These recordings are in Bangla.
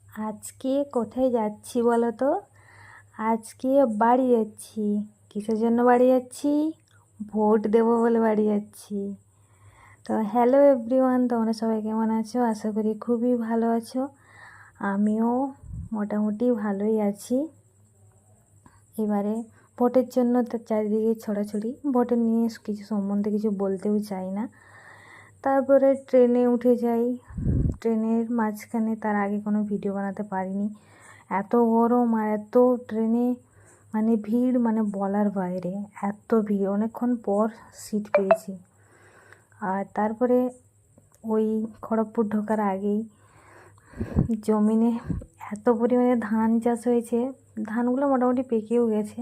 আজকে কোথায় যাচ্ছি বলো তো? আজকে বাড়ি যাচ্ছি। কিসের জন্য বাড়ি যাচ্ছি? ভোট দেবো বলে বাড়ি যাচ্ছি। তো হ্যালো এভরিওয়ান, তোমরা সবাই কেমন আছো? আশা করি খুবই ভালো আছো। আমিও মোটামুটি ভালোই আছি। এবারে ভোটের জন্য তো চারিদিকে ছড়াছড়ি, ভোটের নিয়ে কিছু সম্বন্ধে কিছু বলতেও চাই না। তারপরে ট্রেনে উঠে যাই, ট্রেনের মাঝখানে তার আগে কোনো ভিডিও বানাতে পারিনি। এত গরম আর এত ট্রেনে মানে ভিড়, মানে বলার বাইরে এত ভিড়। অনেকক্ষণ পর সিট পেয়েছি। আর তারপরে ওই খড়গপুর ঢোকার আগেই জমিনে এত পরিমাণে ধান চাষ হয়েছে, ধানগুলো মোটামুটি পেকেও গেছে।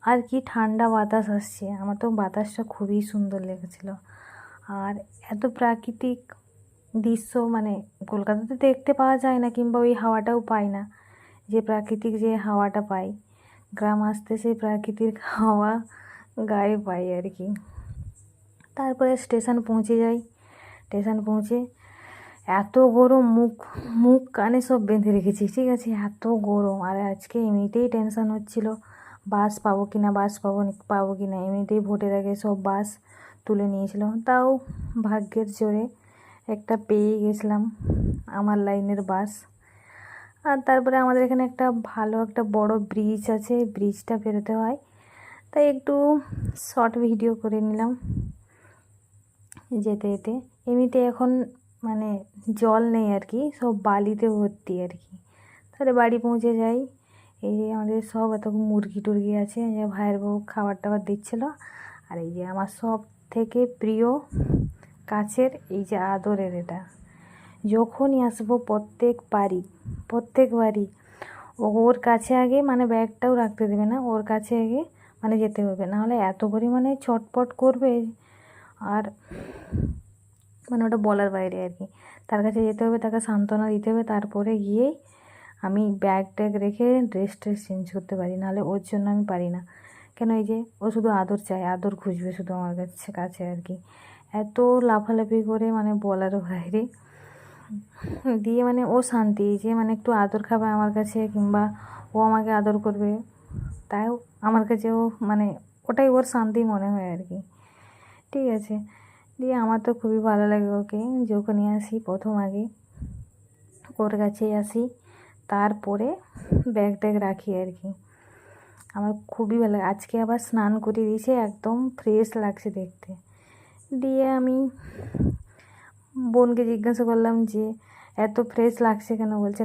আর কি ঠান্ডা বাতাস আসছে, আমার তো বাতাসটা খুবই সুন্দর লেগেছিলো। আর এত প্রাকৃতিক দৃশ্য মানে কলকাতাতে দেখতে পাওয়া যায় না, কিংবা ওই হাওয়াটাও পাই না, যে প্রাকৃতিক যে হাওয়াটা পাই গ্রাম আসতে, সেই প্রাকৃতিক হাওয়া গায়ে পাই আর কি। তারপরে স্টেশন পৌঁছে যাই। স্টেশন পৌঁছে এত গরম, মুখ মুখ কানে সব বেঁধে রেখেছি, ঠিক আছে, এত গরম। আর আজকে এমনিতেই টেনশান হচ্ছিলো বাস পাবো কি না, পাবো কি না। এমনিতেই ভোটের আগে সব বাস তুলে নিয়েছিল, তাও ভাগ্যের জোরে একটা পেয়ে গেছিলাম আমার লাইনের বাস। আর তারপরে আমাদের এখানে একটা বড় ব্রিজ আছে, ব্রিজটা পেরোতে হয়, তাই একটু শর্ট ভিডিও করে নিলাম যেতে যেতে। এমনিতে এখন মানে জল নেই আর কি, সব বালিতে ভর্তি আর কি। তাহলে বাড়ি পৌঁছে যাই। এই যে আমাদের সব এত মুরগি টুরগি আছে, যে ভাইয়ের বউ খাবার টাবার দিচ্ছিলো। আর এই যে আমার সব থেকে প্রিয় কাছের এই যে আদরের এটা, যখনই আসবো প্রত্যেকবারই ওর কাছে আগে মানে ব্যাগটাও রাখতে দেবে না, ওর কাছে আগে মানে যেতে হবে, নাহলে এত পরিমাণে চটপট করবে। আর মানে ওটা বলার বাইরে আর কি। তার কাছে যেতে হবে, তাকে সান্ত্বনা দিতে হবে, তারপরে গিয়েই আমি ব্যাগ ট্যাগ রেখে ড্রেস চেঞ্জ করতে পারি, নাহলে ওর জন্য আমি পারি না। কেন, এই যে ও শুধু আদর চায়, আদর খুঁজবে শুধু আমার কাছে আর কি। এত লাফালাফি করে মানে বলার বাইরে দিয়ে মানে ও শান্তি, যে মানে একটু আদর খাবে আমার কাছে, কিংবা ও আমাকে আদর করবে, তাও আমার কাছে ও মানে ওটাই ওর শান্তি মনে হয় আর কি, ঠিক আছে। দিয়ে আমার তো খুবই ভালো লাগে ওকে যখনই আসি, প্রথম আগে ওর কাছেই আসি, তারপরে ব্যাগ ট্যাগ রাখি আর কি। আমার খুবই ভালো লাগে। আজকে আবার স্নান করে দিয়েছে, একদম ফ্রেশ লাগছে দেখতে। দিয়ে আমি বোনকে জিজ্ঞাসা করলাম যে এত ফ্রেশ লাগছে কেন, বলছে